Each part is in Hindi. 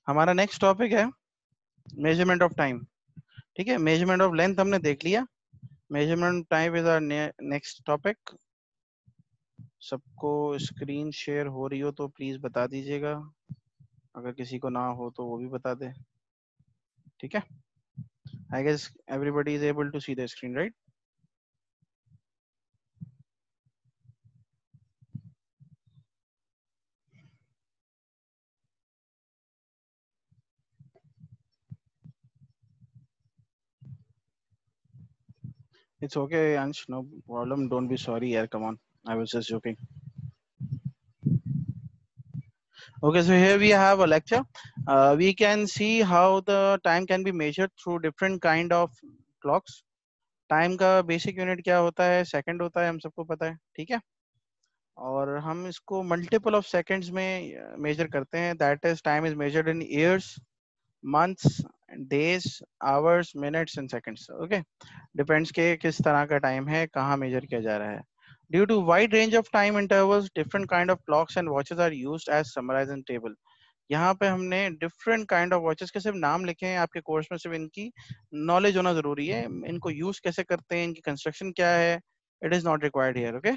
हमारा नेक्स्ट टॉपिक है मेजरमेंट ऑफ टाइम। ठीक है, मेजरमेंट ऑफ लेंथ हमने देख लिया। Measurement time is our next topic. सबको स्क्रीन शेयर हो रही हो तो प्लीज बता दीजिएगा, अगर किसी को ना हो तो वो भी बता दे। ठीक है, I guess everybody is able to see the screen, right? It's okay Ansh, no problem, don't be sorry यार, come on, I was just joking. Okay, so here we have a lecture. We can see how the time can be measured through different kind of clocks. Time का बेसिक यूनिट क्या होता है? सेकंड होता है, हम सबको पता है। ठीक है, और हम इसको मल्टीपल ऑफ सेकंड्स में मेजर करते हैं। That is time is measured in years, months, days, hours, minutes and seconds. Okay, depends के किस तरह का टाइम है, कहाँ मेजर किया जा रहा है। Due to wide range of time intervals, different kind of clocks and watches are used as summarised in table. यहाँ पे हमने डिफरेंट काइंड ऑफ वॉचेस के सिर्फ नाम लिखे हैं। आपके कोर्स में सिर्फ इनकी नॉलेज होना जरूरी है। इनको यूज कैसे करते हैं, इनकी कंस्ट्रक्शन क्या है, it is not required here. Okay,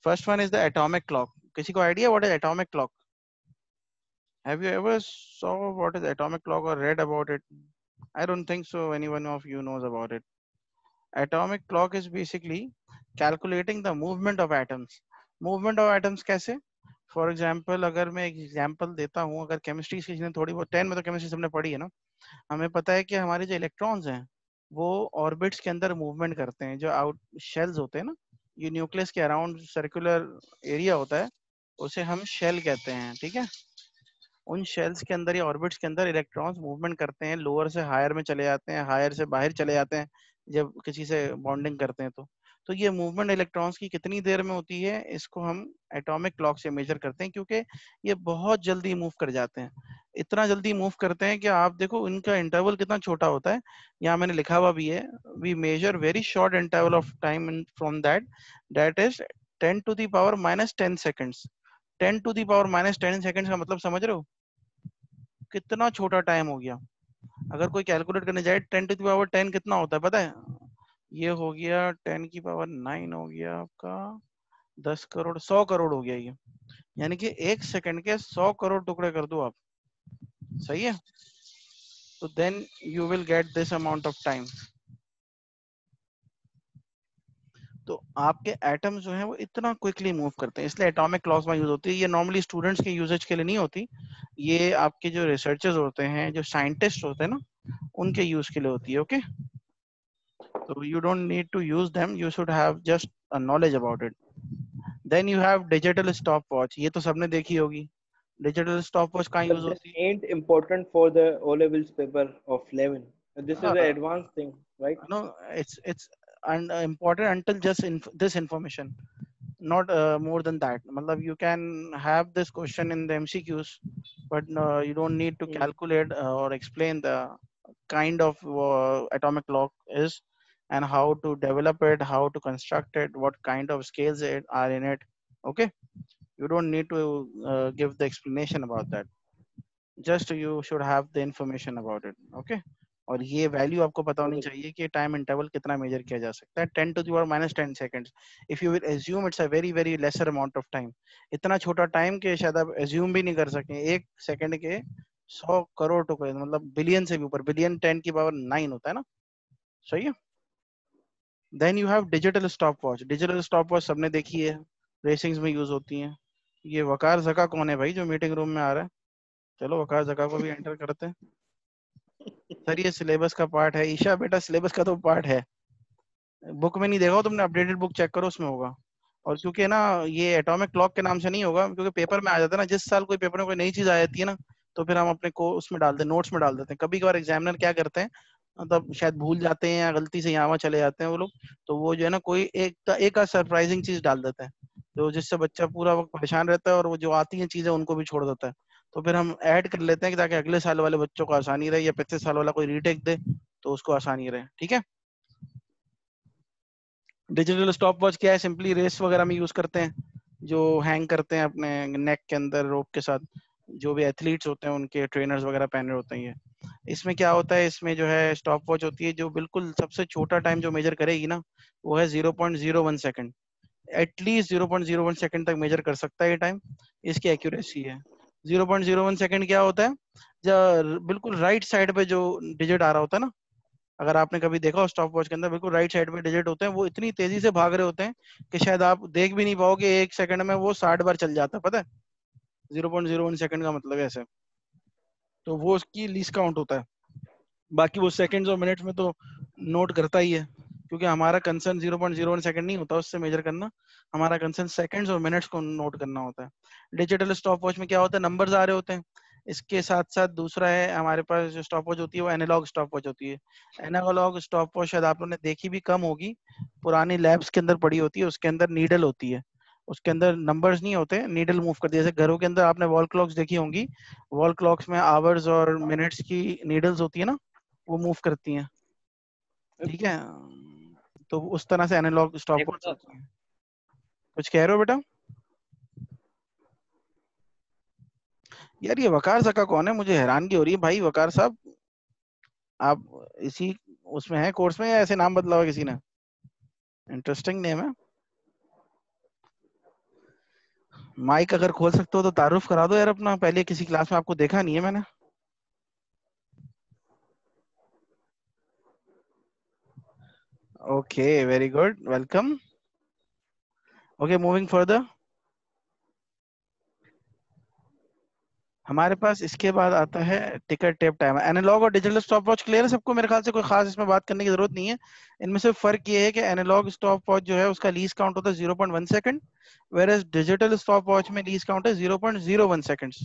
first one is the atomic clock. किसी को idea what is atomic clock? Have you ever saw what is atomic clock और read about it? I don't think so anyone of you knows about it. Atomic clock is basically calculating the movement of atoms. Movement of atoms कैसे? फॉर एग्जाम्पल, अगर मैं एक एग्जाम्पल देता हूँ, अगर केमिस्ट्री की थोड़ी बहुत 10 में तो केमिस्ट्री हमने पढ़ी है ना, हमें पता है कि हमारे जो इलेक्ट्रॉन्स हैं वो ऑर्बिट्स के अंदर मूवमेंट करते हैं। जो आउट शेल्स होते हैं ना, ये न्यूक्लियस के अराउंड सर्कुलर एरिया होता है, उसे हम शेल कहते हैं। ठीक है, उन शेल्स के अंदर या ऑर्बिट्स के अंदर इलेक्ट्रॉन्स मूवमेंट करते हैं, लोअर से हायर में चले जाते हैं, हायर से बाहर चले जाते हैं जब किसी से बॉन्डिंग करते हैं। तो ये मूवमेंट इलेक्ट्रॉन्स की कितनी देर में होती है, इसको हम एटॉमिक क्लॉक से मेजर करते हैं, क्योंकि ये बहुत जल्दी मूव कर जाते हैं। इतना जल्दी मूव करते हैं कि आप देखो इनका इंटरवल कितना छोटा होता है। यहाँ मैंने लिखा हुआ भी है, we measure very short interval of time from that, that is 10⁻⁻10 seconds. 10⁻⁻10 seconds का मतलब समझ रहे हो कितना छोटा टाइम हो गया? अगर कोई कैलकुलेट करने जाए 10⁻10 कितना होता है पता है? ये हो गया 10⁹ हो गया आपका 10 करोड़, 100 करोड़ हो गया ये। यानी कि एक सेकंड के 100 करोड़ टुकड़े कर दो आप, सही है? तो then you will get this amount of time. तो आपके एटम जो है वो इतना क्विकली मूव करते हैं, इसलिए एटॉमिक क्लॉक्स में यूज होती है। ये नॉर्मली स्टूडेंट्स के यूजेज के लिए नहीं होती, ये आपके जो रिसर्चर्स होते हैं, जो साइंटिस्ट होते हैं ना, उनके यूज के लिए होती है। Okay, so you don't need to use them, you should have just a knowledge about it. Then you have digital stopwatch, ये तो सबने देखी होगी। डिजिटल stopwatch कहाँ यूज But this होती ain't important for the O levels paper of 11. This is है? an advanced thing, right? No, it's important until just this information, not more than that। मतलब you can have this question in the MCQs, but you don't need to Hmm. calculate or explain the kind of atomic clock is, and how to develop it, how to construct it, what kind of scales are in it. Okay, you don't need to give the explanation about that, just you should have the information about it. Okay, और ये वैल्यू आपको पता होनी Okay. चाहिए कि टाइम इंटरवल कितना मेजर किया जा सकता है। 10⁻⁻10 seconds, if you will assume it's a very very lesser amount of time. इतना छोटा टाइम के शायद आप एज्यूम भी नहीं कर सकें। एक सेकंड के 100 करोड़ टुकड़े, मतलब बिलियन से भी ऊपर, बिलियन 10⁹ होता है ना, सही है? Then you have digital stopwatch. Digital stopwatch सबने देखी है, रेसिंग्स में यूज होती हैं। ये वकार जका कौन है भाई जो मीटिंग रूम में आ रहा है? चलो वकार जका को भी एंटर करते हैं। सर ये सिलेबस का पार्ट है। ईशा बेटा सिलेबस का तो पार्ट है, बुक में नहीं देखा हो तुमने, अपडेटेड बुक चेक करो, उसमें होगा। और क्योंकि ना ये एटॉमिक क्लॉक के नाम से नहीं होगा, क्योंकि पेपर में आ जाता है ना, जिस साल कोई पेपर में कोई नई चीज आ जाती है ना, तो फिर हम अपने को उसमें डालते हैं, नोट्स में डाल देते हैं। कभी कभार एग्जामिनर क्या करते हैं, मतलब शायद भूल जाते हैं या गलती से यहाँ वहाँ चले जाते हैं वो लोग, तो वो जो है ना कोई एक सरप्राइजिंग चीज डाल देते हैं, तो जिससे बच्चा पूरा वक्त परेशान रहता है और वो जो आती हैं चीजें उनको भी छोड़ देता है। तो फिर हम ऐड कर लेते हैं कि ताकि अगले साल वाले बच्चों को आसानी रहे, या पिछले साल वाला कोई रीटेक दे तो उसको आसानी रहे। ठीक है, डिजिटल स्टॉप वॉच क्या है? सिंपली रेस वगैरह में यूज करते हैं, जो हैंग करते हैं अपने नेक के अंदर रोप के साथ। जो भी एथलीट्स होते हैं उनके ट्रेनर्स वगैरह पहने होते हैं ये। इसमें क्या होता है, इसमें जो है स्टॉप वॉच होती है जो बिल्कुल सबसे छोटा टाइम जो मेजर करेगी ना, वो है 0.01 सेकंड। एटलीस्ट 0.01 सेकंड तक मेजर कर सकता है ये टाइम, इसकी एक्यूरेसी है। 0.01 सेकंड क्या होता है, जब बिल्कुल राइट साइड पे जो डिजिट आ रहा होता है ना, अगर आपने कभी देखा हो स्टॉप वॉच के अंदर बिल्कुल राइट साइड पे डिजिट होते हैं, वो इतनी तेजी से भाग रहे होते हैं कि शायद आप देख भी नहीं पाओगे, 1 सेकंड में वो 60 बार चल जाता है, पता है? 0.01 सेकंड का मतलब है ऐसे। तो वो उसकी लीस्ट काउंट होता है। बाकी वो सेकंड्स और मिनट्स में तो नोट करता ही है, क्योंकि हमारा कंसर्न 0.01 सेकंड नहीं होता उससे मेजर करना, हमारा कंसर्न सेकंड्स और मिनट्स को नोट करना होता है। डिजिटल स्टॉप वॉच में क्या होता है, नंबर्स आ रहे होते हैं। इसके साथ साथ दूसरा है हमारे पास जो स्टॉप वॉच होती है वो एनालॉग स्टॉप वॉच होती है। एनालॉग स्टॉप वॉच शायद आप लोगों ने देखी भी कम होगी, पुरानी लैब्स के अंदर पड़ी होती है, उसके अंदर नीडल होती है, उसके अंदर नंबर्स नहीं होते, नीडल मूव करती है। जैसे घरों के अंदर आपने वॉल क्लॉक्स देखी होंगी, वॉल क्लॉक्स में आवर्स और मिनट्स की नीडल्स होती है ना, वो मूव करती हैं, ठीक है? तो उस तरह से एनालॉग स्टॉप देखो वॉच तो होती है। कुछ कह रहे हो बेटा? यार ये वकार सका कौन है, मुझे हैरानगी हो रही है भाई। वकार साहब, आप इसी उसमें है कोर्स में या ऐसे नाम बदला हुआ किसी ने? इंटरेस्टिंग नेम है। माइक अगर खोल सकते हो तो तारुफ करा दो यार अपना, पहले किसी क्लास में आपको देखा नहीं है मैंने। Okay, very good, welcome. Okay, moving further. हमारे पास इसके बाद आता है टिकट टेप टाइमर। एनालॉग और डिजिटल स्टॉप वॉच क्लियर है सबको? मेरे ख्याल से कोई खास इसमें बात करने की जरूरत नहीं है। इनमें से फर्क ये है कि एनालॉग स्टॉप वॉच जो है उसका लीज काउंट होता है 0.1 second, where digital stopwatch में लीज काउंट है 0.01 सेकंड्स।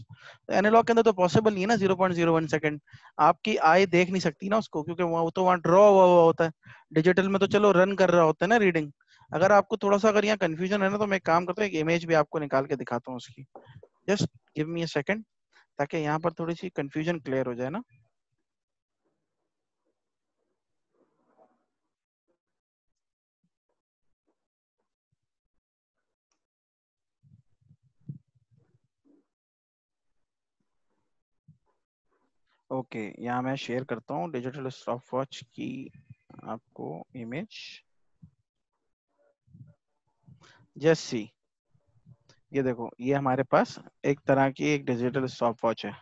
एनालॉग के अंदर तो पॉसिबल नहीं है ना 0.01 सेकंड, आपकी आई देख नहीं सकती ना उसको, क्योंकि वो तो वहाँ ड्रॉ हुआ होता है। डिजिटल में तो चलो रन कर रहा होता है ना रीडिंग। अगर आपको थोड़ा सा अगर यहाँ कंफ्यूजन है ना, तो मैं एक काम करता हूँ, एक इमेज भी आपको निकाल के दिखाता हूँ उसकी। Just give me a second, ताकि यहाँ पर थोड़ी सी कंफ्यूजन क्लियर हो जाए ना। ओके, यहाँ मैं शेयर करता हूँ डिजिटल स्टॉप वॉच की आपको इमेज। जस्ट सी, ये देखो, ये हमारे पास एक तरह की एक डिजिटल स्टॉप वॉच है।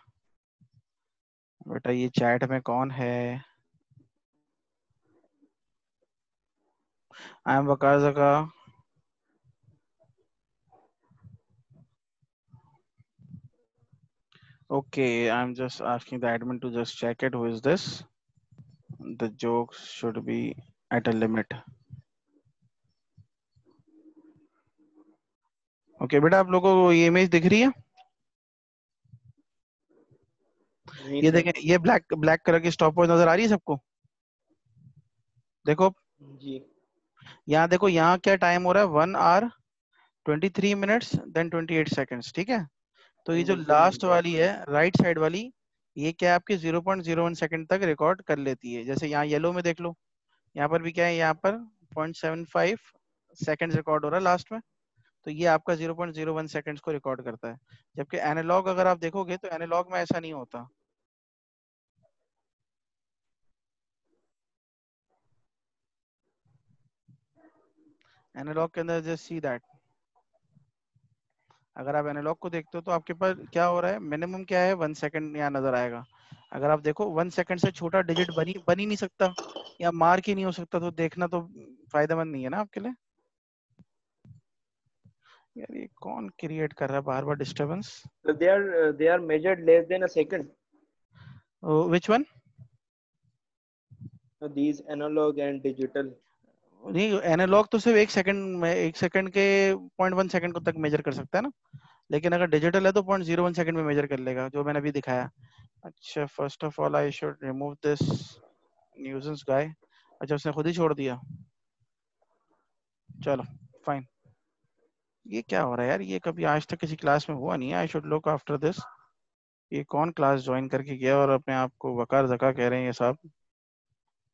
बेटा ये चैट में कौन है? आई एम वकार जका। Okay, I'm just asking the admin to just check it. Who is this? The jokes should be at a limit. Okay, बेटा आप लोगों को ये इमेज दिख रही है? नहीं ये सर। देखें, ये ब्लैक ब्लैक कलर की स्टॉप वॉच नजर आ रही है सबको? देखो, जी। यहाँ देखो, यहाँ क्या टाइम हो रहा है, 1 आवर 23 मिनट्स देन 28 सेकेंड्स, ठीक है? तो ये जो 23 लास्ट मिनट। वाली है राइट साइड वाली, ये क्या है आपकी 0.01 सेकंड तक रिकॉर्ड कर लेती है। जैसे यहाँ येलो में देख लो, यहाँ पर भी क्या है, यहाँ पर 0.75 सेकेंड रिकॉर्ड हो रहा है लास्ट में। तो ये आपका 0.01 सेकेंड्स को रिकॉर्ड करता है। जबकि एनालॉग अगर आप देखोगे तो एनालॉग में ऐसा नहीं होता। एनालॉग के अंदर जस्ट सी दैट, अगर आप एनालॉग को देखते हो तो आपके पास क्या हो रहा है, मिनिमम क्या है, 1 सेकंड यहाँ नजर आएगा। अगर आप देखो 1 सेकंड से छोटा डिजिट बन ही नहीं सकता, या मार्क ही नहीं हो सकता, तो देखना तो फायदेमंद नहीं है ना आपके लिए। यार ये कौन क्रिएट कर रहा है बार बार disturbance? So they are measured less than a second. Which one? So these analog and digital. नहीं, एनालॉग तो सिर्फ 1 सेकंड में, 1 सेकंड के 0.1 सेकंड को तक मेजर कर सकता है ना, लेकिन अगर डिजिटल है तो 0.01 सेकंड में मेजर कर लेगा, जो मैंने अभी दिखाया। अच्छा, first of all I should remove this nuisance guy. अच्छा, उसने खुद ही छोड़ दिया, चलो फाइन। ये क्या हो रहा है यार, ये कभी आज तक किसी क्लास में हुआ नहीं है। I should look after this. ये कौन क्लास ज्वाइन करके गया और अपने आप को वकार जका कह रहे हैं ये साहब?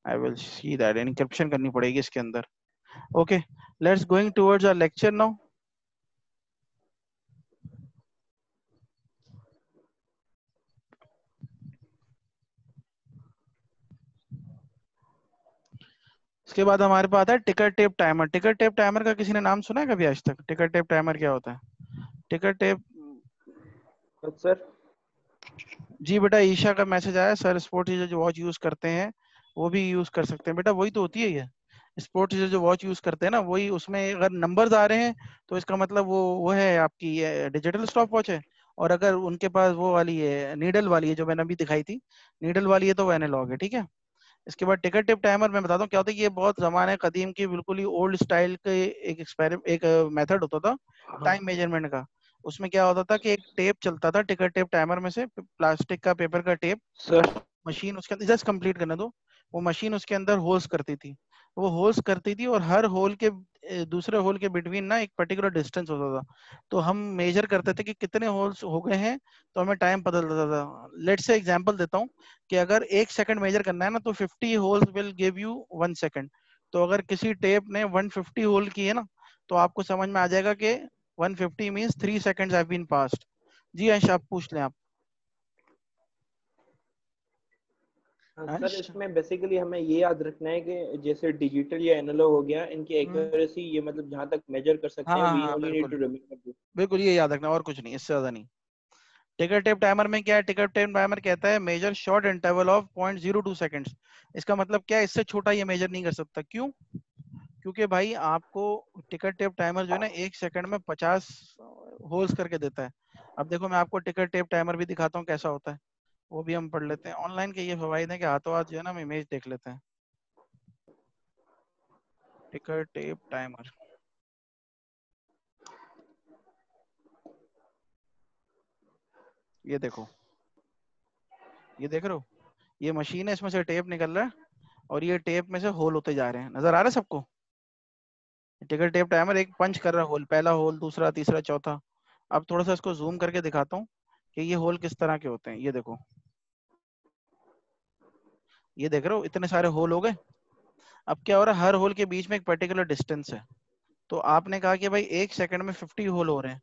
I will see that, encryption करनी पड़ेगी इसके अंदर। Okay, let's going towards our lecture now. उसके बाद हमारे पास आता है ticker tape timer. Ticker tape timer का किसी ने नाम सुना है कभी आज तक? टिकर टेप टाइमर क्या होता है? Ticker tape. सर जी बेटा, ईशा का मैसेज आया, सर स्पोर्ट टीचर जो वॉच यूज करते हैं वो भी यूज कर सकते हैं। बेटा वही तो होती है ये, स्पोर्ट टीचर जो वॉच यूज करते हैं ना, वही, उसमें अगर नंबर्स आ रहे हैं तो इसका मतलब वो है आपकी डिजिटल स्टॉप वॉच है। और अगर उनके पास वो वाली है, नीडल वाली है जो मैंने अभी दिखाई थी, नीडल वाली है, तो वो एनालॉग है। ठीक है। इसके बाद टिकट टिप टाइमर मैं बताता हूँ क्या होता है। ये बहुत जमाने कदीम की बिल्कुल ही ओल्ड स्टाइल के एक मेथड होता था हाँ टाइम मेजरमेंट का। उसमें क्या होता था कि एक टेप चलता था टिकट टेप टाइमर में से, प्लास्टिक का, पेपर का टेप। सर। मशीन उसके अंदर, जस्ट कंप्लीट करने दो। वो मशीन उसके अंदर होल्स करती थी। वो होल्स करती थी और हर होल के दूसरे होल के बिटवीन ना एक पर्टिकुलर डिस्टेंस होता था। तो हम मेजर करते थे कि कितने होल्स हो गए हैं, तो हमें टाइम पता चलता था। लेट्स से एग्जांपल देता हूँ कि अगर 1 सेकंड मेजर करना है ना, तो 50 holes will give you 1 second. तो अगर किसी टेप ने 150 होल की है ना, तो आपको समझ में आ जाएगा कि 150 means 3 seconds have been passed. जी अंश, आप पूछ लें आप। सर अंश। इसमें बेसिकली हमें ये याद रखना है कि जैसे डिजिटल या एनालॉग हो गया, इनकी हम्म, एक्यूरेसी ये मतलब जहाँ तक मेजर कर हाँ सकते हैं, हाँ वी हाँ, ओनली नीड बिल्कुल। To remember this. बिल्कुल ये याद रखना, और कुछ नहीं, इससे ज्यादा नहीं। टिकर टेप टाइमर में क्या है? टिकर टेप टाइमर कहता है measure short interval of 0.02 seconds. इसका मतलब क्या है? इससे छोटा ये मेजर नहीं कर सकता। क्यों? क्योंकि भाई आपको टिकर टेप टाइमर जो है ना, 1 सेकंड में 50 होल्स करके देता है। अब देखो मैं आपको टिकर टेप टाइमर भी दिखाता हूँ कैसा होता है, वो भी हम पढ़ लेते हैं। ऑनलाइन के ये फवाइद है कि हाथों हाथ जो है ना हम इमेज देख लेते हैं। टिकर टेप टाइमर, ये देखो, ये देख रहे हो? ये मशीन है, इसमें से टेप निकल रहा है और ये टेप में से होल होते जा रहे हैं। नजर आ रहा है सबको? टिकर टेप टाइमर एक पंच कर रहा है होल, पहला होल, दूसरा, तीसरा, चौथा। अब थोड़ा सा इसको जूम करके दिखाता हूँ कि ये होल किस तरह के होते हैं। ये देखो, ये देख रहे हो इतने सारे होल हो गए। अब क्या हो रहा है, हर होल के बीच में एक पर्टिकुलर डिस्टेंस है। तो आपने कहा कि भाई 1 सेकंड में 50 होल हो रहे हैं।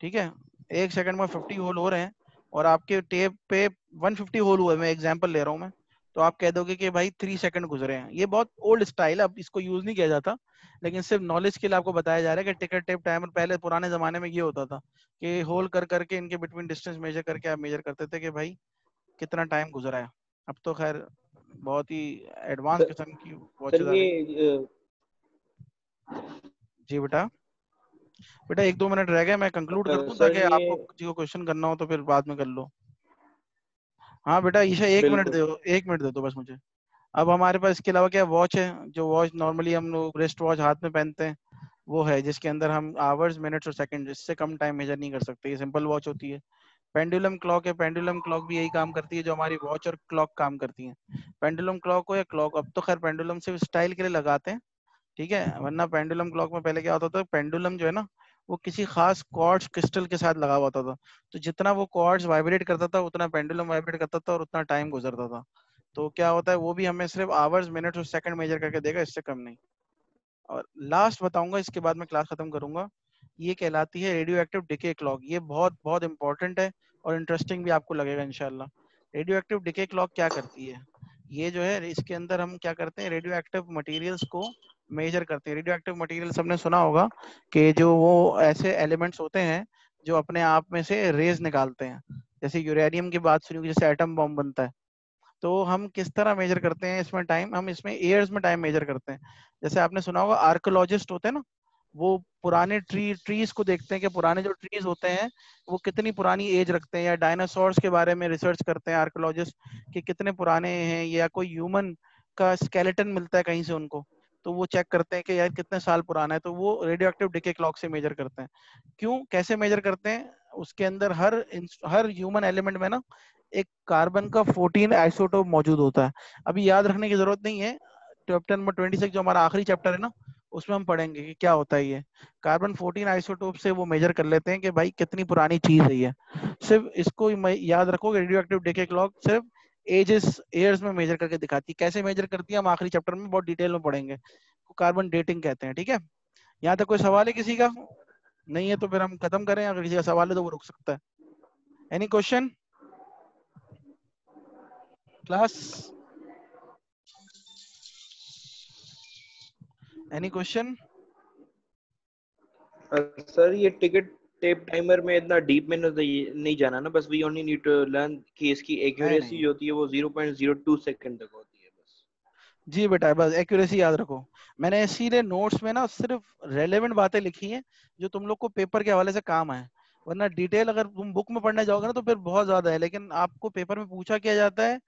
ठीक है, 1 सेकंड में 50 होल हो रहे हैं और आपके टेप पे 150 होल हुए, मैं एग्जांपल ले रहा हूँ मैं। तो आप कह दोगे कि भाई 3 सेकंड गुजरे हैं। ये बहुत ओल्ड स्टाइल है, अब इसको यूज नहीं किया जाता, लेकिन सिर्फ नॉलेज के लिए आपको बताया जा रहा है कि टिकट टेप टाइमर पहले पुराने जमाने में ये होता था कि होल कर करके इनके बिटवीन डिस्टेंस मेजर करके आप मेजर करते थे कि भाई कितना टाइम गुजरा है। अब तो खैर बहुत ही एडवांस सर किस्म की सर वॉचेस आ ये गई। जी बेटा, बेटा 1-2 मिनट रह गए, मैं कंक्लूड कर दूं सर ताकि ये आपको किसी को क्वेश्चन करना हो तो फिर बाद में कर लो। हाँ बेटा ईशा, 1 मिनट बिल्कुल। दो, 1 मिनट दे दो बस मुझे। अब हमारे पास इसके अलावा क्या वॉच है? जो वॉच नॉर्मली हम लोग रिस्ट वॉच हाथ में पहनते हैं, वो है जिसके अंदर हम आवर्स, मिनट्स और सेकंड, इससे कम टाइम मेजर नहीं कर सकते। ये सिंपल वॉच होती है। पेंडुलम क्लॉक है। पेंडुलम क्लॉक भी यही काम करती है जो हमारी वॉच और क्लॉक काम करती है। पेंडुलम क्लॉक हो या क्लॉक, अब तो खैर पेंडुलम सिर्फ स्टाइल के लिए लगाते हैं। ठीक है, वरना पेंडुलम क्लॉक में पहले क्या होता था, पेंडुलम जो है ना, वो किसी खास क्वार्ट्ज क्रिस्टल के साथ लगा हुआ होता था। तो जितना वो क्वार्ट्ज वाइब्रेट करता था उतना पेंडुलम वाइब्रेट करता था और उतना टाइम गुजरता था। तो क्या होता है, वो भी हमें सिर्फ आवर्स, मिनट्स और सेकंड मेजर करके देगा, इससे कम नहीं। और लास्ट बताऊंगा, इसके बाद मैं क्लास खत्म करूंगा। ये कहलाती है रेडियो एक्टिव डिके क्लॉक। ये बहुत बहुत इंपॉर्टेंट है और इंटरेस्टिंग भी आपको लगेगा इंशाल्लाह। रेडियो एक्टिव डिके क्लॉक क्या करती है? ये जो है, इसके अंदर हम क्या करते हैं, रेडियो एक्टिव मटेरियल्स को मेजर करते हैं। रेडियो एक्टिव मटेरियल्स हमने सुना होगा कि जो वो ऐसे एलिमेंट्स होते हैं जो अपने आप में से रेज निकालते हैं। जैसे यूरेनियम की बात सुनी होगी, जैसे एटम बॉम्ब बनता है। तो हम किस तरह मेजर करते हैं इसमें टाइम? हम इसमें ईयर्स में टाइम मेजर करते हैं। जैसे आपने सुना होगा, आर्कोलॉजिस्ट होते हैं ना, वो पुराने ट्रीज को देखते हैं कि पुराने जो ट्रीज होते हैं वो कितनी पुरानी एज रखते हैं, या डायनासोर्स के बारे में रिसर्च करते हैं आर्कोलॉजिस्ट कि कितने पुराने हैं, या कोई ह्यूमन का स्केलेटन मिलता है कहीं से उनको, तो वो चेक करते हैं कि यार कितने साल पुराना है। तो वो रेडियो एक्टिव डिके क्लॉक से मेजर करते हैं। क्यों, कैसे मेजर करते हैं? उसके अंदर हर ह्यूमन एलिमेंट में ना एक कार्बन का 14 आइसोटोप मौजूद होता है। अभी याद रखने की जरूरत नहीं है, चैप्टर नंबर 26 जो हमारा आखिरी चैप्टर है ना, उसमें हम पढ़ेंगे कि क्या होता है ये। कार्बन 14 आइसोटोप से वो मेजर कर लेते हैं कि भाई कितनी पुरानी चीज है ये। सिर्फ इसको याद रखो, रेडियो एक्टिव डिके क्लॉक सिर्फ एजेस, ईयर्स में मेजर करके दिखाती है। कैसे मेजर करती है हम आखिरी चैप्टर में बहुत डिटेल में पढ़ेंगे। कार्बन डेटिंग कहते हैं। ठीक है, यहाँ तक कोई सवाल है किसी का? नहीं है तो फिर हम खत्म करें, अगर किसी का सवाल है तो वो रुक सकता है। Any question class? Any question? Sir ये टिकट टेप टाइमर में इतना डीप में नहीं जाना ना, बस we only need to learn कि इसकी नहीं एक्यूरेसी नहीं जो होती है वो 0.02 सेकंड तक होती है बस। जी बेटा, बस एक्यूरेसी याद रखो। मैंने इसीलिए नोट्स में ना सिर्फ रेलेवेंट बातें लिखी हैं जो तुम लोग को पेपर के हवाले से काम है। वरना डिटेल अगर तुम बुक में पढ़ने जाओगे ना तो फिर बहुत ज्यादा है, लेकिन आपको पेपर में पूछा किया जाता है,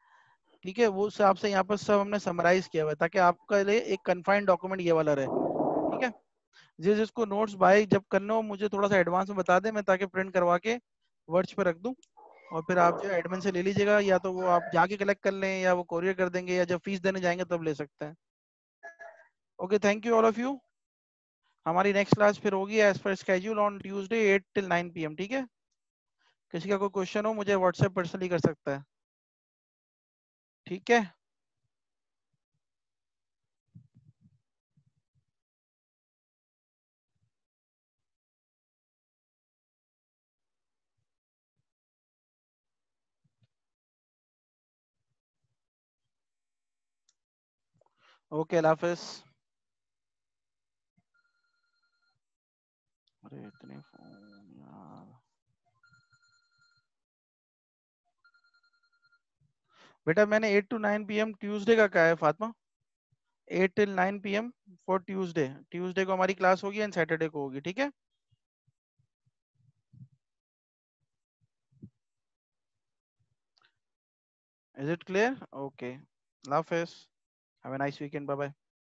ठीक है, वो हिसाब से यहाँ पर सब हमने समराइज किया हुआ है ताकि आपका लिए एक कन्फाइंड डॉक्यूमेंट ये वाला रहे। ठीक है, जिसको नोट्स भाई जब करना हो मुझे थोड़ा सा एडवांस में बता दें, मैं ताकि प्रिंट करवा के वर्ड्स पे रख दूं, और फिर आप जो एडमिन से ले लीजिएगा, या तो वो आप जाके कलेक्ट कर लें या वो कोरियर कर देंगे, या जब फीस देने जाएंगे तब ले सकते हैं। Okay, thank you all of you. हमारी नेक्स्ट क्लास फिर होगी as per schedule on Tuesday 8 till 9 PM। ठीक है, किसी का कोई क्वेश्चन हो मुझे व्हाट्सएप पर्सनली कर सकता है। ठीक है, ओके, अल्लाह हाफिज। अरे इतने फोन यार। बेटा मैंने 8 to 9 PM ट्यूसडे का कहा है Fatima, 8 till 9 PM for Tuesday. Tuesday को हमारी क्लास होगी एंड सैटरडे को होगी। ठीक है, इज इट क्लियर? ओके, अल्लाह हाफिज, have a nice weekend, bye bye.